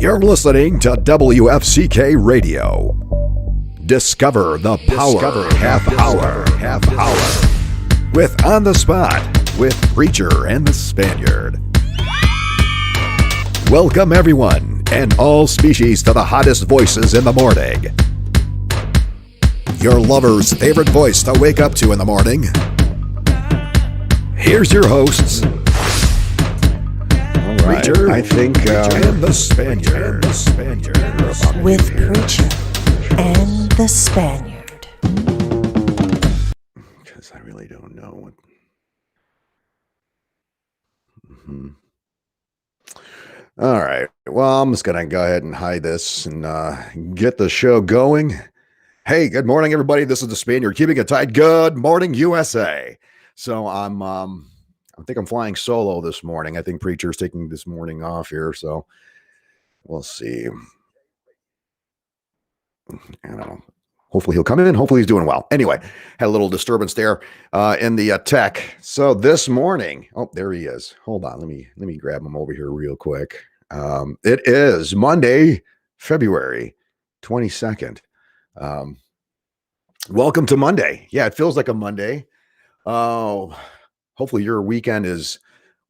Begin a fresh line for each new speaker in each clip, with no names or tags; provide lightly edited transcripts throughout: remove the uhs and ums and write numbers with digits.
You're listening to WFCK Radio. Discover the power, half hour. With On the Spot with Preacher and the Spaniard. Welcome everyone and all species to the hottest voices in the morning. Your lover's favorite voice to wake up to in the morning. Here's your hosts. Preacher,
I think
and the Spaniard.
With Preacher and the Spaniard.
Because I really don't know what. All right. Well, I'm just gonna go ahead and hide this and get the show going. Hey, good morning, everybody. This is the Spaniard keeping it tight. Good morning, USA. So I think I'm flying solo this morning. I think Preacher's taking this morning off here, so we'll see. I don't know. Hopefully he'll come in. Hopefully he's doing well. Anyway, had a little disturbance there in the tech. So this morning, oh, there he is. Hold on. Let me grab him over here real quick. It is Monday, February 22nd. Welcome to Monday. Yeah, it feels like a Monday. Oh, hopefully your weekend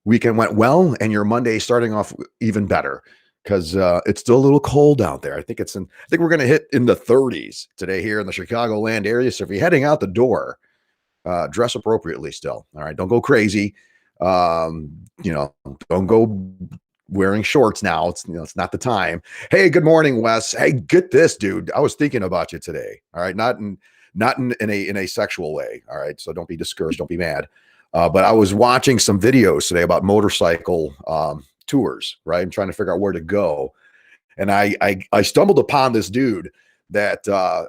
went well and your Monday starting off even better because it's still a little cold out there. I think we're going to hit in the 30s today here in the Chicagoland area. So if you're heading out the door, dress appropriately still. All right. Don't go crazy. Don't go wearing shorts now. It's not the time. Hey, good morning, Wes. Hey, get this, dude. I was thinking about you today. All right. Not in a sexual way. All right. So don't be discouraged. Don't be mad. But I was watching some videos today about motorcycle tours, right? I'm trying to figure out where to go. And I stumbled upon this dude that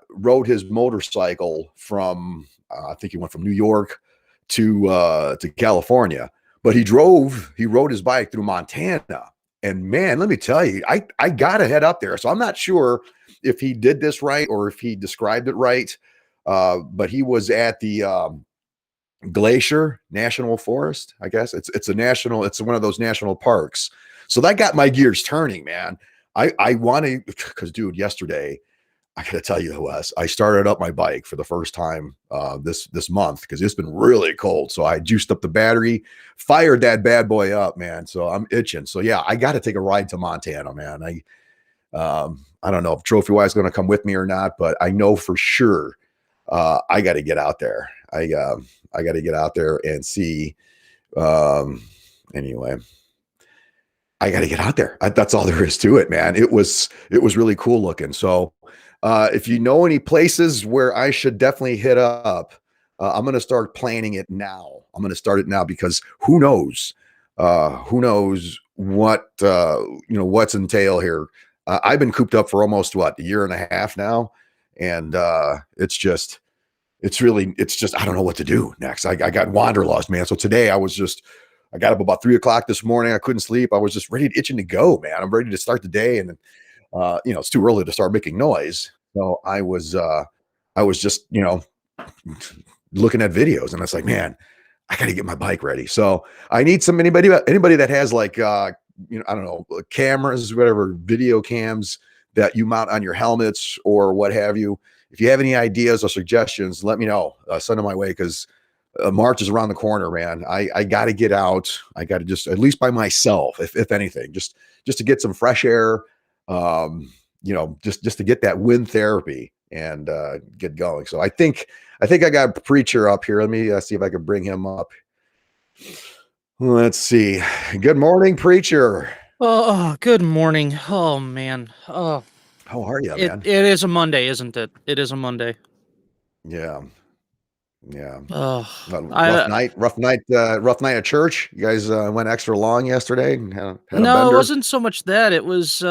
rode his motorcycle from, I think he went from New York to California. But he rode his bike through Montana. And man, let me tell you, I got to head up there. So I'm not sure if he did this right or if he described it right. But he was at the Glacier National Forest, I guess. It's one of those national parks. So that got my gears turning, man. I want to, because dude, yesterday, I gotta tell you, Wes, I started up my bike for the first time this month because it's been really cold. So I juiced up the battery, fired that bad boy up, man. So I'm itching. So yeah, I got to take a ride to Montana, man. I don't know if Trophy Wise is going to come with me or not, but I know for sure I got to get out there. I got to get out there and see. Anyway, I got to get out there. That's all there is to it, man. It was really cool looking. So if you know any places where I should definitely hit up, I'm going to start planning it now. I'm going to start it now because who knows what, what's entail here. I've been cooped up for almost a year and a half now. And it's just, I don't know what to do next. I got wanderlust, man. So today I got up about 3:00 this morning. I couldn't sleep. I was just itching to go, man. I'm ready to start the day. And it's too early to start making noise. So I was just, looking at videos and it's like, man, I got to get my bike ready. So I need anybody that has like, I don't know, cameras, whatever, video cams that you mount on your helmets or what have you. If you have any ideas or suggestions, let me know. Send them my way because March is around the corner, man. I got to get out. I got to just, at least by myself, if anything, just to get some fresh air, just to get that wind therapy and get going. So I think I got Preacher up here. Let me see if I can bring him up. Let's see. Good morning, Preacher.
Oh, good morning. Oh, man. Oh,
how are you, man?
It is a Monday, isn't it? It is a Monday.
Yeah.
Oh,
rough night at church. You guys went extra long yesterday.
No, it wasn't so much that. It was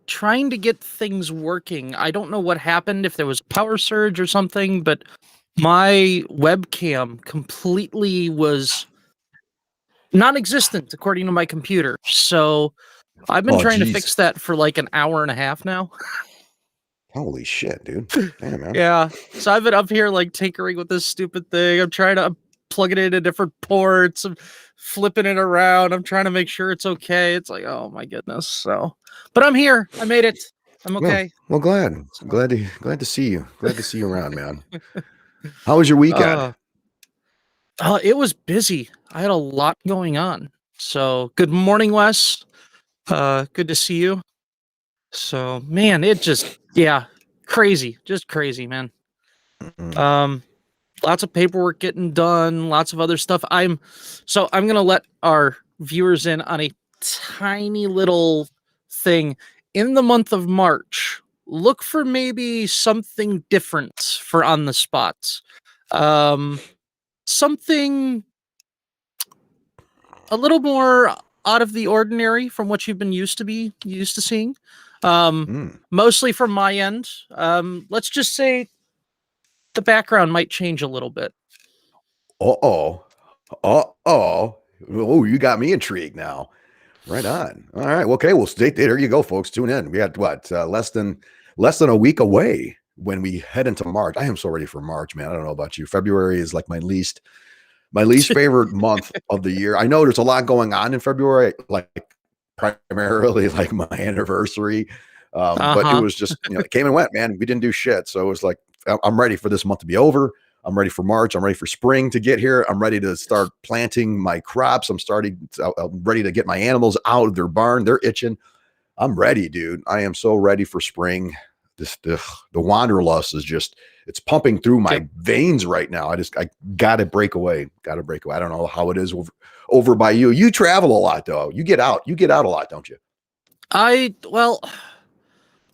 trying to get things working. I don't know what happened, if there was a power surge or something, but my webcam completely was non-existent according to my computer. So I've been trying to fix that for like an hour and a half now.
Holy shit, dude. Damn, man.
Yeah. So I've been up here like tinkering with this stupid thing. I'm trying to plugging it into different ports. I'm flipping it around. I'm trying to make sure it's okay. It's like, oh my goodness. So, but I'm here. I made it. I'm okay.
Well, glad to see you. Glad to see you around, man. How was your weekend?
It was busy. I had a lot going on. So good morning, Wes. Good to see you. So man, it just crazy. Just crazy, man. Lots of paperwork getting done, lots of other stuff. I'm gonna let our viewers in on a tiny little thing. In the month of March, look for maybe something different for on the spots. Something a little more out of the ordinary from what you've been used to seeing. Mostly from my end. Let's just say the background might change a little bit.
Oh, you got me intrigued now. Right on. All right. Well, okay. Well, there you go, folks. Tune in. We got less than a week away when we head into March. I am so ready for March, man. I don't know about you. February is like my least favorite month of the year. I know there's a lot going on in February, like primarily like my anniversary. But it was just, it came and went, man. We didn't do shit. So it was like, I'm ready for this month to be over. I'm ready for March. I'm ready for spring to get here. I'm ready to start planting my crops. I'm ready to get my animals out of their barn. They're itching. I'm ready, dude. I am so ready for spring. The wanderlust is just, it's pumping through my veins right now. I gotta break away. I don't know how it is over by you. You travel a lot though. You get out a lot, don't you?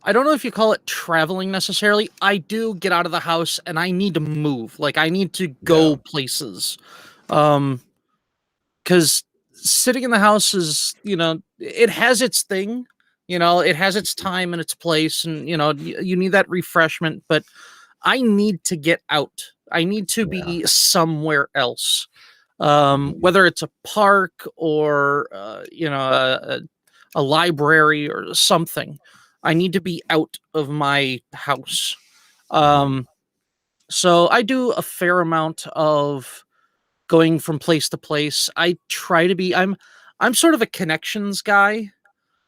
I don't know if you call it traveling necessarily. I do get out of the house and I need to move. Like I need to go places. Because sitting in the house is, it has its thing, it has its time and its place, and, you need that refreshment, but I need to get out. I need to be somewhere else. Whether it's a park or, a library or something. I need to be out of my house. So I do a fair amount of going from place to place. I try to be, I'm sort of a connections guy.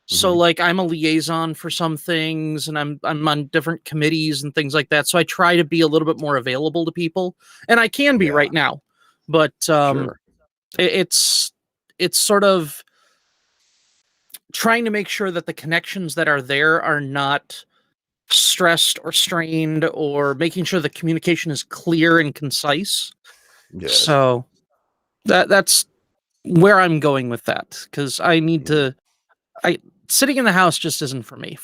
So like I'm a liaison for some things and I'm on different committees and things like that. So I try to be a little bit more available to people, and I can be right now, but it's sort of trying to make sure that the connections that are there are not stressed or strained, or making sure the communication is clear and concise.
Yes.
So that's where I'm going with that. Cause I need to, sitting in the house just isn't for me.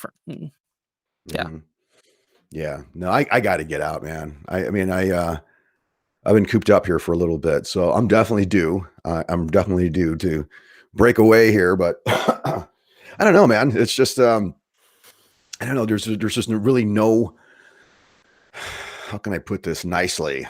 Yeah. No, I got to get out, man. I've been cooped up here for a little bit, so I'm definitely due. I'm definitely due to break away here, but I don't know, man. It's just, I don't know. There's just really no, how can I put this nicely?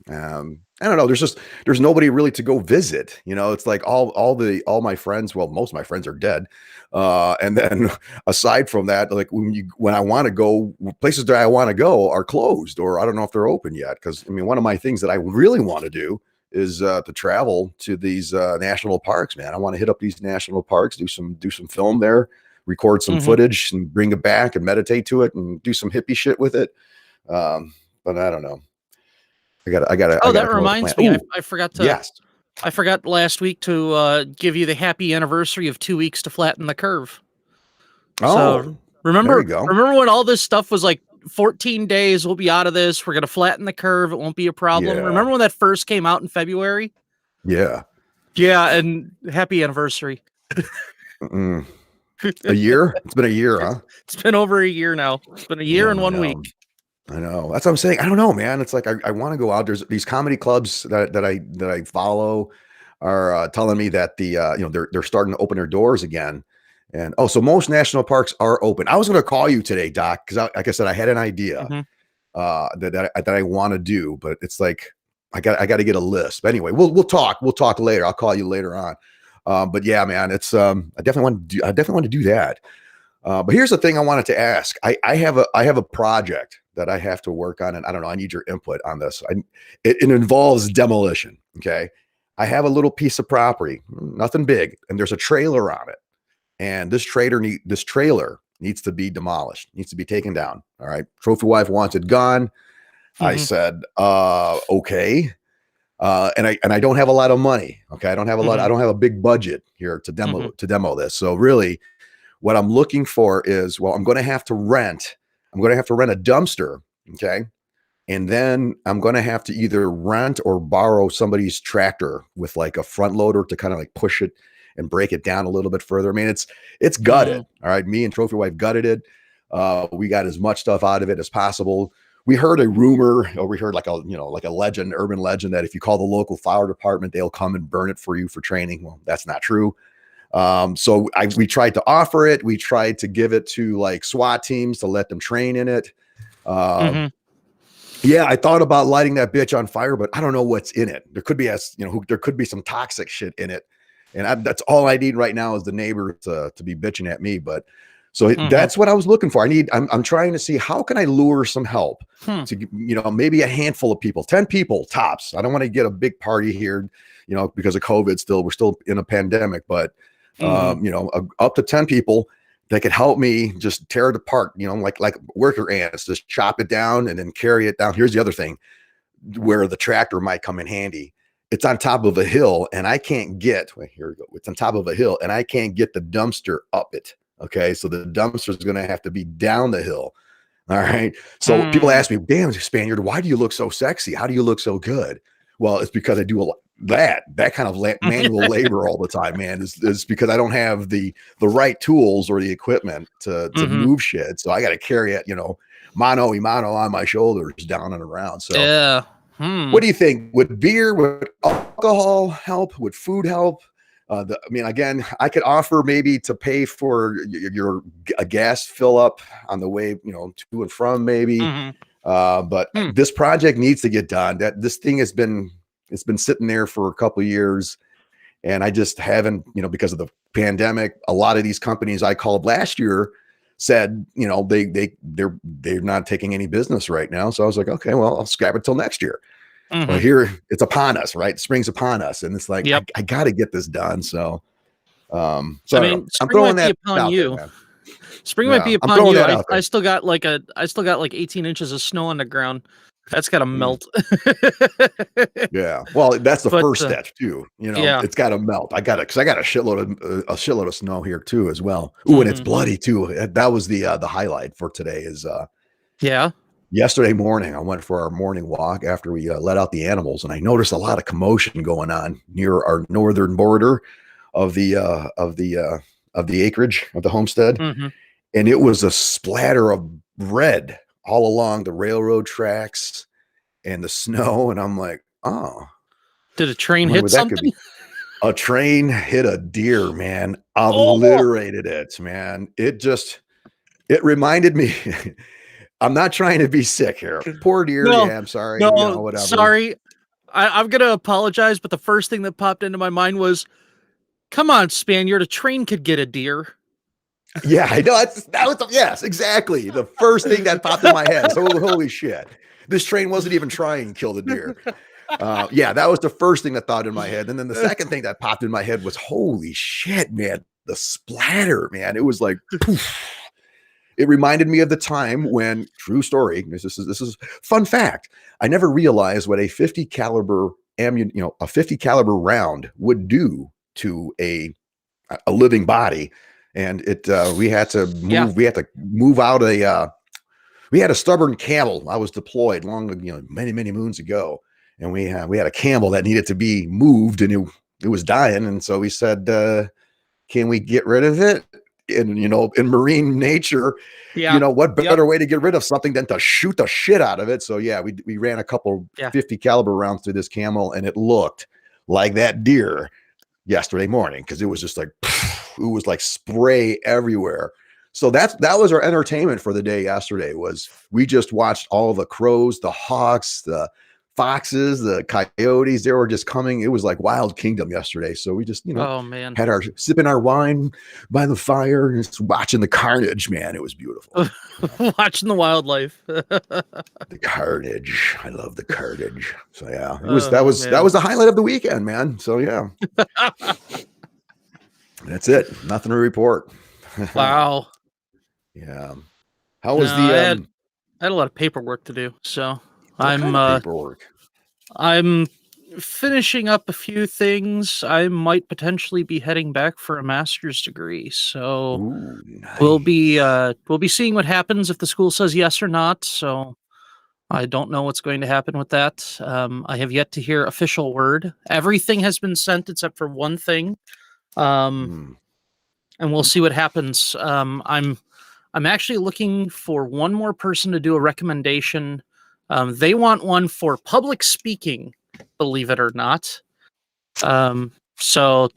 I don't know. There's nobody really to go visit. It's like all my friends, well, most of my friends are dead. And then aside from that, like when I want to go, places that I want to go are closed, or I don't know if they're open yet. Cause one of my things that I really want to do is to travel to these national parks, man. I want to hit up these national parks, do some film there, record some footage and bring it back and meditate to it and do some hippie shit with it. But I don't know. I got.
Oh, that reminds me. I forgot to.
Yes.
I forgot last week to give you the happy anniversary of 2 weeks to flatten the curve.
Oh,
so remember when all this stuff was like 14 days, we'll be out of this. We're going to flatten the curve. It won't be a problem.
Yeah.
Remember when that first came out in February?
Yeah.
Yeah. And happy anniversary.
A year? It's been a year, huh?
It's been over a year now. It's been a year and 1 week.
I know. That's what I'm saying. I don't know, man. It's like, I want to go out. There's these comedy clubs that I follow are telling me that they're starting to open their doors again. And so most national parks are open. I was going to call you today, Doc, because like I said, I had an idea that I want to do, but it's like I got to get a list. But anyway, we'll talk later. I'll call you later on. But yeah, man, it's I definitely want to do that. But here's the thing I wanted to ask. I have a project that I have to work on, and I don't know, I need your input on this. It involves demolition. Okay. I have a little piece of property, nothing big, and there's a trailer on it. And this trailer needs to be demolished, needs to be taken down. All right. Trophy wife wants it gone. I said, okay. And I don't have a lot of money. Okay. I don't have a big budget here to demo this. So really what I'm looking for is, well, I'm going to have to rent a dumpster. Okay. And then I'm going to have to either rent or borrow somebody's tractor with like a front loader to kind of like push it and break it down a little bit further. I mean, it's gutted. All right. Me and Trophy Wife gutted it. We got as much stuff out of it as possible. We heard a rumor, or we heard like a legend, urban legend, that if you call the local fire department, they'll come and burn it for you for training. Well, that's not true. So we tried to offer it. We tried to give it to like SWAT teams to let them train in it. Yeah, I thought about lighting that bitch on fire, but I don't know what's in it. There could be there could be some toxic shit in it. And that's all I need right now is the neighbor to be bitching at me. But so that's what I was looking for. I'm trying to see, how can I lure some help to, maybe a handful of people, 10 people tops. I don't want to get a big party here, because of COVID we're still in a pandemic, but up to 10 people that could help me just tear it apart, like worker ants, just chop it down and then carry it down. Here's the other thing where the tractor might come in handy. It's on top of a hill and I can't get, here we go. It's on top of a hill and I can't get the dumpster up it. Okay. So the dumpster is going to have to be down the hill. All right. So people ask me, damn, Spaniard, why do you look so sexy? How do you look so good? Well, it's because I do a lot. That kind of manual labor all the time, man, is because I don't have the right tools or the equipment to move shit. So I got to carry it, mano a mano on my shoulders down and around. So
yeah.
What do you think? Would beer, would alcohol help? Would food help? Again, I could offer maybe to pay for a gas fill up on the way, to and from maybe. But this project needs to get done. This thing it's been sitting there for a couple of years, and I just haven't, because of the pandemic, a lot of these companies I called last year said, they're not taking any business right now. So I was like, okay, well, I'll scrap it till next year. Well, here it's upon us, right? Spring's upon us, and it's like, I got to get this done. So, I'm throwing that
upon you.
There,
spring might be upon you. I still got like 18 inches of snow on the ground. That's got to melt.
Yeah. Well, that's the first step too. It's got to melt. I got a shitload of snow here too, as well. Ooh, and it's bloody too. That was the highlight for today is, yesterday morning, I went for our morning walk after we let out the animals, and I noticed a lot of commotion going on near our northern border of the acreage of the homestead. And it was a splatter of red all along the railroad tracks and the snow. And I'm like, oh,
did a train hit something?
A train hit a deer, man. Obliterated it, man. It reminded me. I'm not trying to be sick here. Poor deer. No, yeah, I'm sorry.
No,
whatever.
Sorry. I'm going to apologize, but the first thing that popped into my mind was, come on, Spaniard, a train could get a deer.
Yeah, I know. Yes, exactly. The first thing that popped in my head. So holy shit. This train wasn't even trying to kill the deer. That was the first thing that thought in my head. And then the second thing that popped in my head was, holy shit, man, the splatter, man. It was like, poof. It reminded me of the time when, true story, this is fun fact. I never realized what a 50 caliber round would do to a living body. And we had to move out we had a stubborn camel. I was deployed many, many moons ago. And we had a camel that needed to be moved, and it was dying. And so we said, can we get rid of it? And, in marine nature, what better way to get rid of something than to shoot the shit out of it? So we ran a couple 50 caliber rounds through this camel, and it looked like that deer yesterday morning, because it was just like, it was like spray everywhere. So that was our entertainment for the day yesterday. Was we just watched all the crows, the hawks, the foxes, the coyotes, they were just coming. It was like Wild Kingdom yesterday. So we just,
Oh man.
had our sipping our wine by the fire and just watching the carnage, man. It was beautiful.
Watching the wildlife.
The carnage. I love the carnage. So yeah, that
Oh,
was
man.
the highlight of the weekend, man. So yeah. That's it. Nothing to report.
Wow.
Yeah. How was
No,
the
I had a lot of paperwork to do, so
what kind of paperwork?
I'm finishing up a few things. I might potentially be heading back for a master's degree, so
Ooh, nice.
we'll be seeing what happens if the school says yes or not. So I don't know what's going to happen with that. I have yet to hear official word. Everything has been sent except for one thing,
Hmm.
and we'll see what happens. I'm actually looking for one more person to do a recommendation. They want one for public speaking, believe it or not. So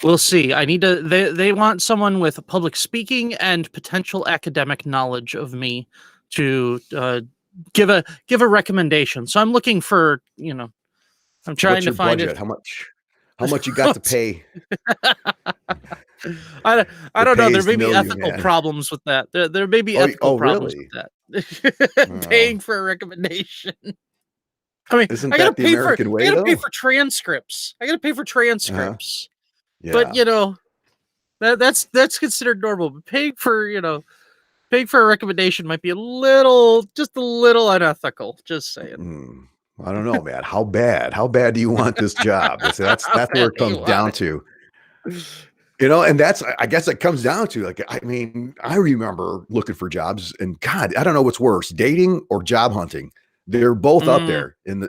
we'll see. I need to. They want someone with public speaking and potential academic knowledge of me to give a recommendation. So I'm looking for, I'm trying
What's
to
your
find
budget?
it.
How much you got to pay?
I don't know. There
pays
may
to
be
know you,
ethical
man.
problems with that. There may be
Oh,
ethical problems
really?
with that. Paying for a recommendation. I mean,
Isn't
I gotta
that the
pay
American way,
I gotta pay
though?
for transcripts. I gotta pay for transcripts. But
Yeah.
that's considered normal. But paying for a recommendation might be just a little unethical. Just saying.
Mm, I don't know, man. How bad? How bad do you want this job? That's
How
where
bad
it
do you
comes
want
down
it?
to. And I guess it comes down to, like, I mean, I remember looking for jobs, and God, I don't know what's worse, dating or job hunting. They're both up
Mm,
there in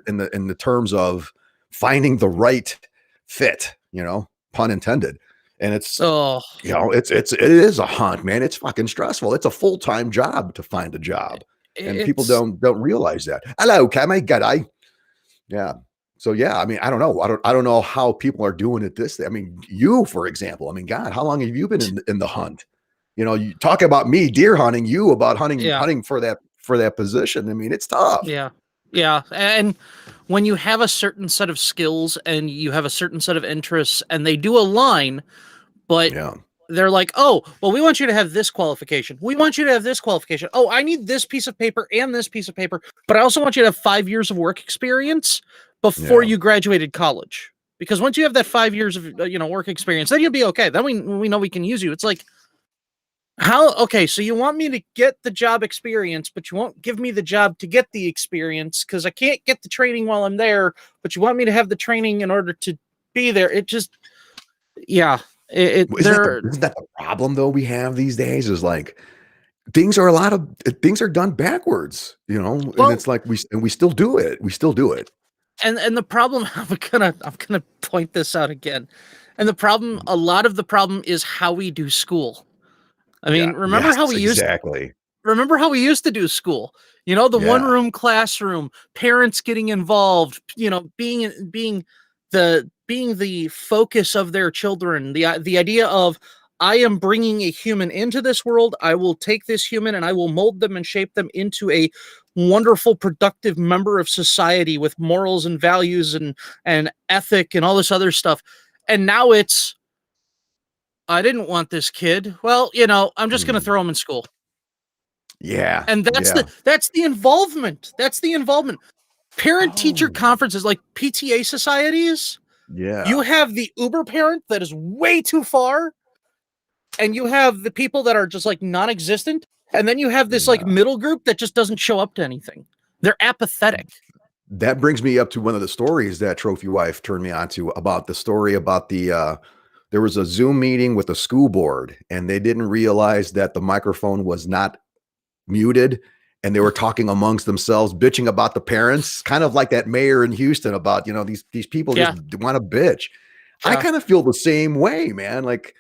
the terms of finding the right fit, pun intended. And it's,
oh,
it is a hunt, man. It's fucking stressful. It's a full-time job to find a job. And people
it's
don't realize that. Hello, can I get yeah. So yeah, I mean, I don't know. I don't know how people are doing it this day. I mean, you, for example, I mean, God, how long have you been in the hunt? You talk about me deer hunting, you about
yeah.
hunting for that position. I mean, it's tough.
Yeah. Yeah. And when you have a certain set of skills and you have a certain set of interests and they do align, but
Yeah.
they're like, oh, well, we want you to have this qualification. We want you to have this qualification. Oh, I need this piece of paper and this piece of paper, but I also want you to have 5 years of work experience before
Yeah.
you graduated college. Because once you have that 5 years of work experience, then you'll be okay. Then we know we can use you. It's like, how? Okay, so you want me to get the job experience, but you won't give me the job to get the experience because I can't get the training while I'm there, but you want me to have the training in order to be there. It just, yeah.
Well, isn't that the problem though we have these days, is like things are done backwards, and
Well,
it's like we still do it. We still do it.
and the problem, I'm gonna point this out again. And the problem, a lot of the problem is how we do school. I
Yeah.
mean,
Yes, exactly.
remember how we used to do school? The one
Yeah.
room classroom, parents getting involved, being the focus of their children. The idea of, I am bringing a human into this world. I will take this human and I will mold them and shape them into a wonderful, productive member of society with morals and values and ethic and all this other stuff. And now it's, I didn't want this kid. Well, I'm just going to
Mm.
throw him in school.
Yeah.
And that's
Yeah.
the involvement. That's the involvement. Parent teacher
Oh,
conferences, like PTA societies.
yeah.
You have the uber parent that is way too far, and you have the people that are just like non-existent, and then you have this like
Yeah.
middle group that just doesn't show up to anything. They're apathetic.
That brings me up to one of the stories that Trophy Wife turned me on to, about the story about there was a Zoom meeting with the school board, and they didn't realize that the microphone was not muted, and they were talking amongst themselves, bitching about the parents, kind of like that mayor in Houston about, these people
Yeah.
just want to bitch. I
Yeah.
kind of feel the same way, man. Like,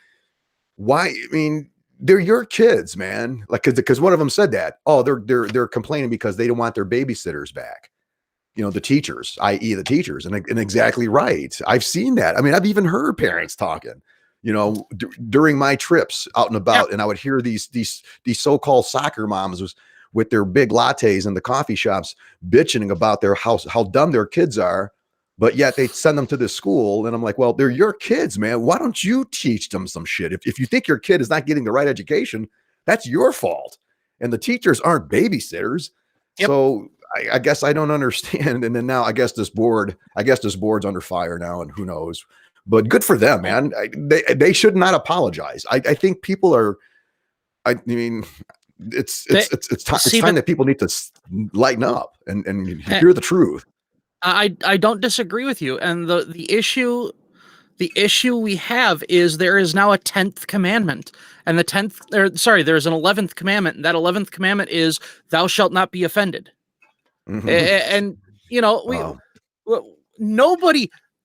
why? I mean, they're your kids, man. Like, because one of them said that, oh, they're complaining because they don't want their babysitters back. The teachers, i.e. the teachers, and exactly right. I've seen that. I mean, I've even heard parents talking, during my trips out and about, and I would hear these so-called soccer moms with their big lattes in the coffee shops, bitching about their house, how dumb their kids are, but yet they send them to this school. And I'm like, well, they're your kids, man. Why don't you teach them some shit? If you think your kid is not getting the right education, that's your fault. And the teachers aren't babysitters.
Yep.
So I guess I don't understand. And then now I guess this board's under fire now, and who knows. But good for them, man. They should not apologize. I think people are. I mean, it's time that people need to lighten up and hear the truth.
I don't disagree with you. And the issue we have is there is now a 10th commandment, and there's an 11th commandment, and that 11th commandment is thou shalt not be offended.
Mm-hmm.
And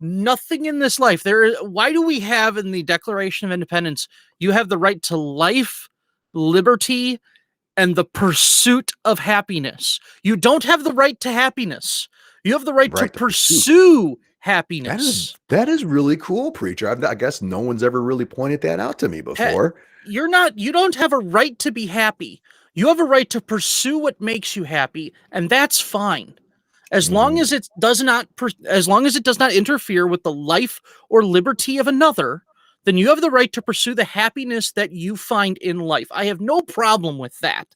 nothing in this life why do we have in the Declaration of Independence, you have the right to life, liberty, and the pursuit of happiness. You don't have the right to happiness. You have the right to pursue happiness.
That is really cool, preacher. I guess no one's ever really pointed that out to me before.
You don't have a right to be happy. You have a right to pursue what makes you happy, and that's fine. As long as it does not interfere with the life or liberty of another, then you have the right to pursue the happiness that you find in life. I have no problem with that.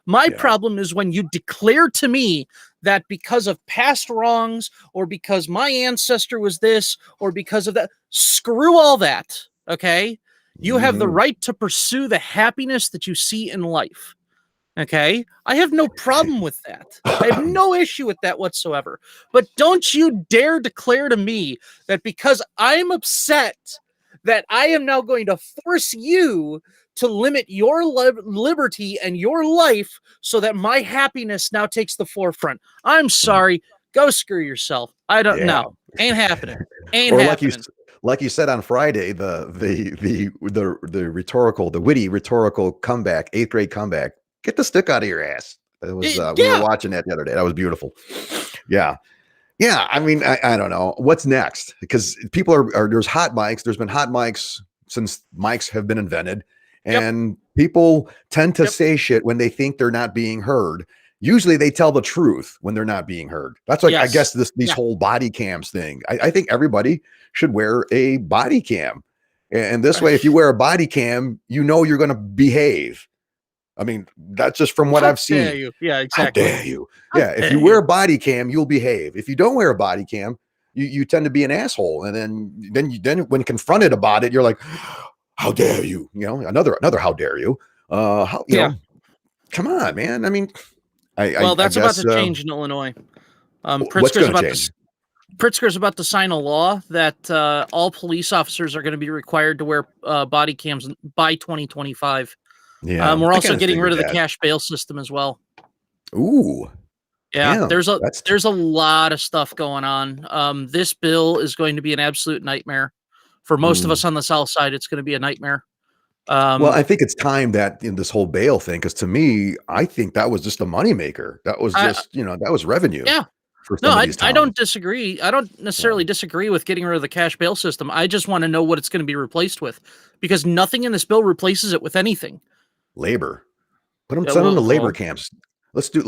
My problem is when you declare to me that because of past wrongs, or because my ancestor was this, or because of that, screw all that, okay? You have the right to pursue the happiness that you see in life. Okay, I have no problem with that. I have no issue with that whatsoever. But don't you dare declare to me that because I'm upset that I am now going to force you to limit your liberty and your life so that my happiness now takes the forefront. I'm sorry. Go screw yourself. I don't know. Ain't happening. Ain't happening.
Like you said on Friday, the witty rhetorical comeback, 8th grade comeback. Get the stick out of your ass. It was we were watching that the other day. That was beautiful. Yeah. I mean, I don't know what's next, because people are there's hot mics. There's been hot mics since mics have been invented, and people tend to say shit when they think they're not being heard. Usually, they tell the truth when they're not being heard. That's like I guess these whole body cams thing. I think everybody should wear a body cam, and this way, if you wear a body cam, you know you're going to behave. I mean, that's just from what I've seen.
Dare you? Yeah, exactly.
How dare you? If you wear a body cam, you'll behave. If you don't wear a body cam, you tend to be an asshole. And then when confronted about it, you're like, how dare you? You know, another how dare you? You know, come on, man. I mean,
that's about to change in Illinois. Pritzker's about to sign a law that all police officers are going to be required to wear body cams by 2025.
Yeah,
we're also getting rid of the cash bail system as well.
Ooh,
yeah. There's a lot of stuff going on. This bill is going to be an absolute nightmare for most of us on the South Side. It's going to be a nightmare.
Well, I think it's time that in this whole bail thing, because to me, I think that was just a moneymaker. That was just that was revenue.
Yeah. I don't disagree. I don't necessarily disagree with getting rid of the cash bail system. I just want to know what it's going to be replaced with, because nothing in this bill replaces it with anything.
Labor. Send them to labor camps. Let's do,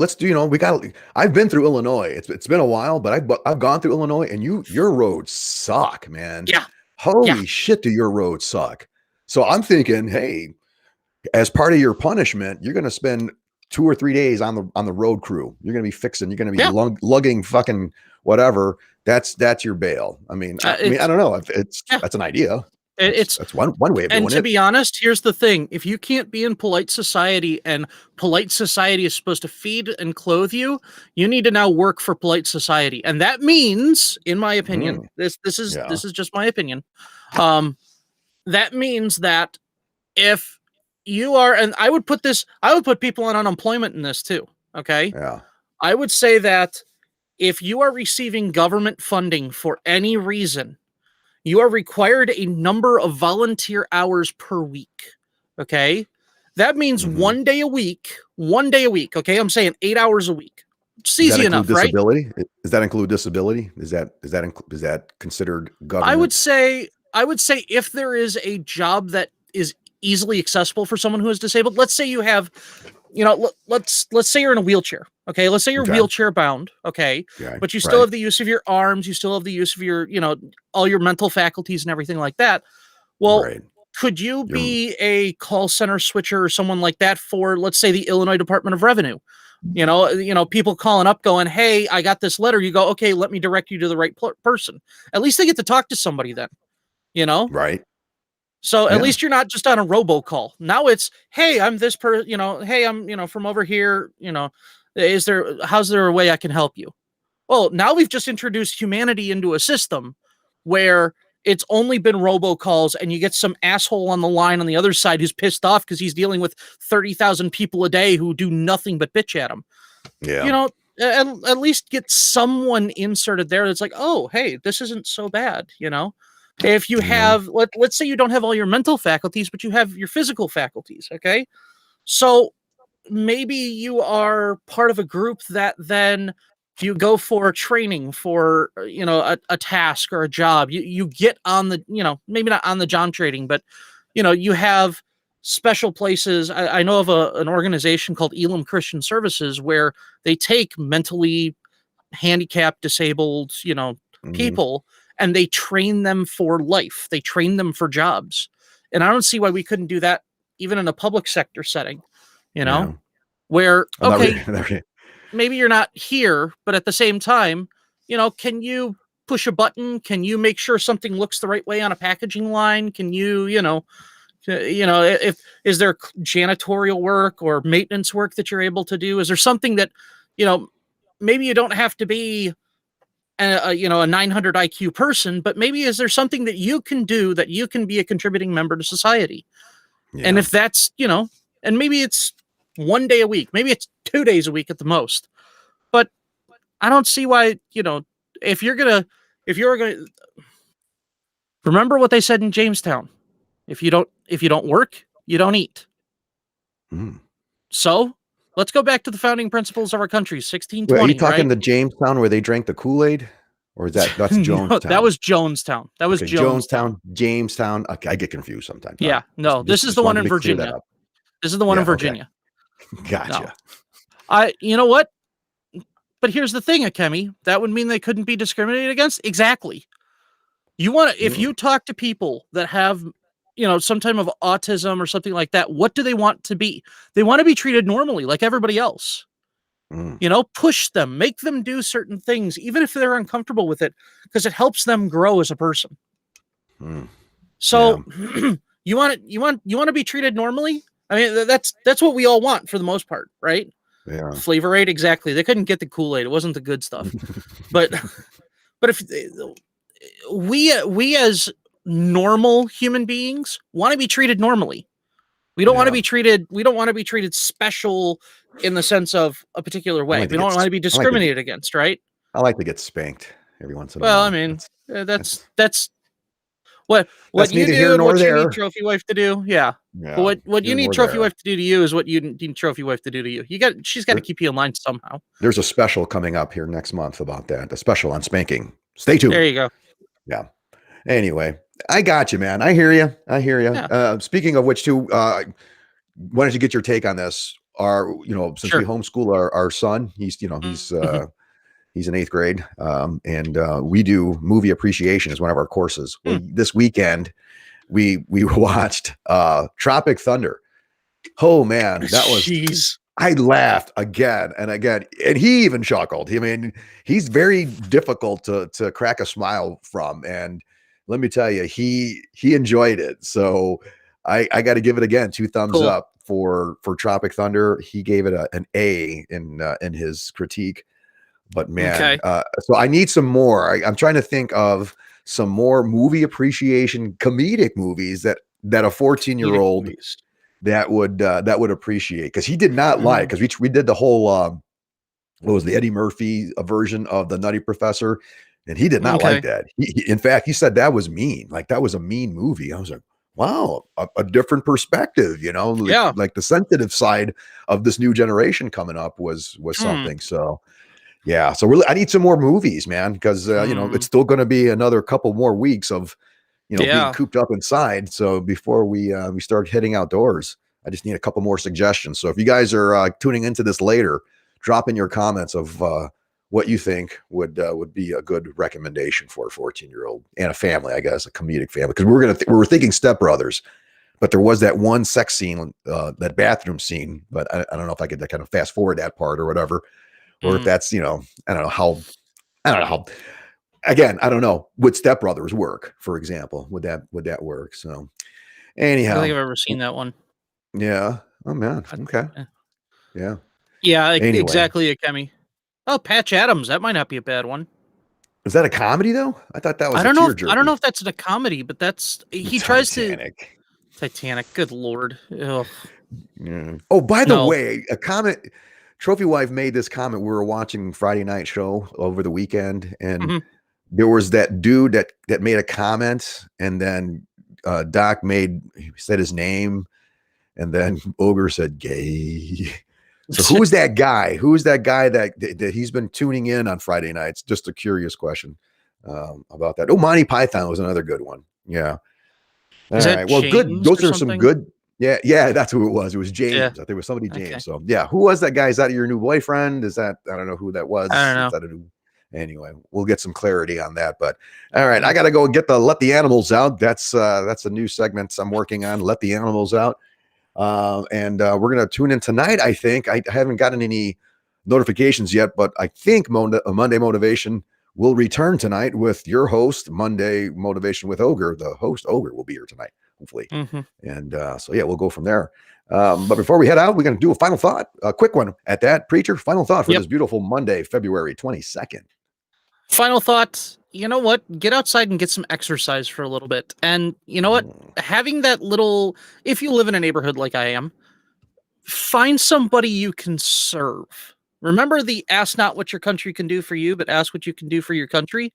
I've been through Illinois. It's been a while, but I've gone through Illinois, and your roads suck, man.
Yeah.
Holy shit, do your roads suck. So I'm thinking, hey, as part of your punishment, you're going to spend 2 or 3 days on the road crew. You're going to be fixing, you're going to be lugging fucking whatever. That's your bail. I mean, I don't know if that's an idea. That's one way of doing it.
And to be honest, here's the thing. If you can't be in polite society, and polite society is supposed to feed and clothe you, you need to now work for polite society. And that means, in my opinion, this is just my opinion. That means that if you are, and I would put people on unemployment in this too. Okay.
Yeah.
I would say that if you are receiving government funding for any reason, you are required a number of volunteer hours per week. Okay. That means 1 day a week. Okay. I'm saying 8 hours a week. It's easy enough, right?
Does that include disability? Is that considered government?
I would say if there is a job that is easily accessible for someone who is disabled, let's say you have let's say you're in a wheelchair. Okay, let's say you're
Okay.
wheelchair bound. Okay,
Okay.
but you still
Right.
have the use of your arms. You still have the use of your, all your mental faculties and everything like that. Well,
Right.
could you
You're-
be a call center switcher or someone like that for, let's say, the Illinois Department of Revenue? People calling up going, "Hey, I got this letter." You go, "Okay, let me direct you to the right person." At least they get to talk to somebody then,
Right.
So at
Yeah.
least you're not just on a robocall. Now it's, "Hey, I'm this hey, I'm, from over here, how's there a way I can help you?" Well, now we've just introduced humanity into a system where it's only been robocalls, and you get some asshole on the line on the other side who's pissed off because he's dealing with 30,000 people a day who do nothing but bitch at him.
Yeah.
At least get someone inserted there that's like, "Oh, hey, this isn't so bad." If you have, let's say you don't have all your mental faculties, but you have your physical faculties. Okay. So maybe you are part of a group that then you go for training for, a task or a job. You get on the, maybe not on the job trading, but, you have special places. I know of an organization called Elam Christian Services where they take mentally handicapped, disabled,
Mhm.
people, and they train them for life. They train them for jobs. And I don't see why we couldn't do that even in a public sector setting,
Yeah.
where,
Oh, that
okay,
would- okay.
maybe you're not here, but at the same time, can you push a button? Can you make sure something looks the right way on a packaging line? Can you, if is there janitorial work or maintenance work that you're able to do? Is there something that, maybe you don't have to be a 900 IQ person, but maybe is there something that you can do that you can be a contributing member to society?
Yeah.
And if that's, and maybe it's 1 day a week, maybe it's 2 days a week at the most. But I don't see why, if you're going to remember what they said in Jamestown, if you don't work, you don't eat.
Mm.
So let's go back to the founding principles of our country,
Wait,
1620.
are you talking
right?
the Jamestown where they drank the Kool-Aid? Or is that's
No,
Jonestown?
that was Jonestown. That was
Okay,
Jonestown.
Jamestown. Okay, I get confused sometimes.
Yeah,
All right.
no, this is the one
wanted
in
to clear that
Virginia.
up.
This is the one in
Yeah, okay.
Virginia.
Gotcha.
You know what? But here's the thing, Akemi. That would mean they couldn't be discriminated against? Exactly. If you talk to people that have, some type of autism or something like that, what do they want to be? They want to be treated normally like everybody else.
Mm.
Push them, make them do certain things, even if they're uncomfortable with it, because it helps them grow as a person.
Mm.
So you want to be treated normally? I mean, that's what we all want for the most part, right?
Yeah.
Flavor Aid, exactly. They couldn't get the Kool-Aid. It wasn't the good stuff. but if we as normal human beings want to be treated normally. We don't want to be treated special in the sense of a particular way.
like to
We don't
get
want to be
I like to-
discriminated against, right?
I like to get spanked every once in a
Well,
while.
I mean,
That's-
that's what
That's
you
neither
do
here
and
nor
what you
there.
need trophy wife to do. Yeah.
yeah,
But what you
here
need
nor
trophy
there.
wife to do to you is what you need trophy wife to do to you. She's got to keep you in line somehow.
There's a special coming up here next month about that. A special on spanking. Stay tuned.
There you go.
Yeah. Anyway, I got you, man. I hear you.
Yeah.
Speaking of which, too, why don't you get your take on this? Since
Sure.
we homeschool our son, he's he's in 8th grade, and we do movie appreciation as one of our courses. Well, this weekend we watched Tropic Thunder. Oh man, that was.
Jeez.
I laughed again and again, and he even chuckled. I mean, he's very difficult to crack a smile from, and let me tell you, he enjoyed it. So I got to give it again 2 thumbs up for Tropic Thunder. He gave it an A in his critique. But man, so I need some more. I'm trying to think of some more movie appreciation, comedic movies that a 14-year-old that would appreciate, because he did not like, because we did the whole what was the Eddie Murphy version of the Nutty Professor, and he did not like that. In fact, he said that was mean, like that was a mean movie. I was like, wow, a different perspective, like the sensitive side of this new generation coming up was something. So yeah, so really, I need some more movies, man, because it's still going to be another couple more weeks of being cooped up inside. So before we start heading outdoors, I just need a couple more suggestions. So if you guys are tuning into this later, drop in your comments of what you think would be a good recommendation for a 14-year-old and a family, I guess, a comedic family. Because we were thinking Step Brothers, but there was that one sex scene, that bathroom scene. But I don't know if I could kind of fast forward that part or whatever, or if that's, I don't know how. Again, I don't know. Would Step Brothers work, for example? Would that work? So anyhow,
I don't think I've ever seen that one.
Yeah. Oh man. Okay. Yeah.
Yeah,
Anyway.
exactly, Akemi. Oh, Patch Adams. That might not be a bad one.
Is that a comedy though? I thought that was.
I don't know if that's a comedy, but he tries to. Titanic. Good Lord. Ugh.
Yeah. Oh, by the way, a comment. Trophy Wife made this comment. We were watching Friday Night Show over the weekend, and there was that dude that made a comment, and then Doc said his name, and then Ogre said gay. So who is that guy? Who is that guy that he's been tuning in on Friday nights? Just a curious question about that. Oh, Monty Python was another good one. Yeah. All right. Well, good. Those are some good. Yeah, that's who it was. It was James. Yeah. I think it was somebody James. Okay. So yeah, who was that guy? Is that your new boyfriend? Is that, I don't know who that was.
I don't know.
Is that anyway, we'll get some clarity on that. But all right, I got to go get Let the Animals Out. That's a new segment I'm working on. Let the Animals Out. And we're going to tune in tonight. I think I haven't gotten any notifications yet, but I think Monday Motivation will return tonight with your host, Monday Motivation with Ogre. The host Ogre will be here tonight, hopefully. And so yeah, we'll go from there. But before we head out, we're going to do a final thought, a quick one at that. Preacher, final thought for this beautiful Monday, February 22nd.
Final thought, you know what? Get outside and get some exercise for a little bit. And you know what? Having that little, if you live in a neighborhood like I am, find somebody you can serve. Remember the ask not what your country can do for you, but ask what you can do for your country.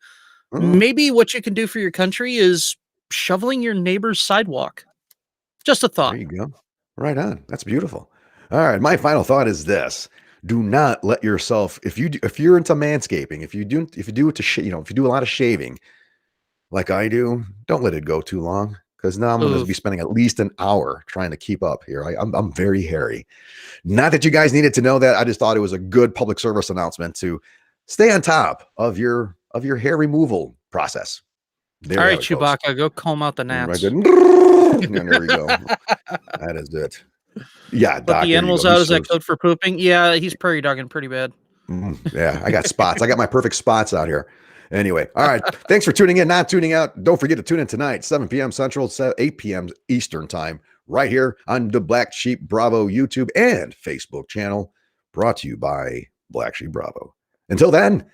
Maybe what you can do for your country is shoveling your neighbor's sidewalk. Just a thought.
There you go. Right on. That's beautiful. All right. My final thought is this. Do not let yourself, if you're into manscaping, if you do a lot of shaving like I do, don't let it go too long, because now I'm going to be spending at least an hour trying to keep up here. I'm very hairy. Not that you guys needed to know that. I just thought it was a good public service announcement to stay on top of your hair removal process.
All right, Chewbacca, go comb out the gnats.
There we go. That is it. Yeah,
Doc, let the animals out. Is that code for pooping? Yeah, he's prairie dogging pretty bad.
Yeah, I got spots. I got my perfect spots out here. Anyway, all right. Thanks for tuning in, not tuning out. Don't forget to tune in tonight, 7 p.m. Central, 8 p.m. Eastern time, right here on the Black Sheep Bravo YouTube and Facebook channel, brought to you by Black Sheep Bravo. Until then,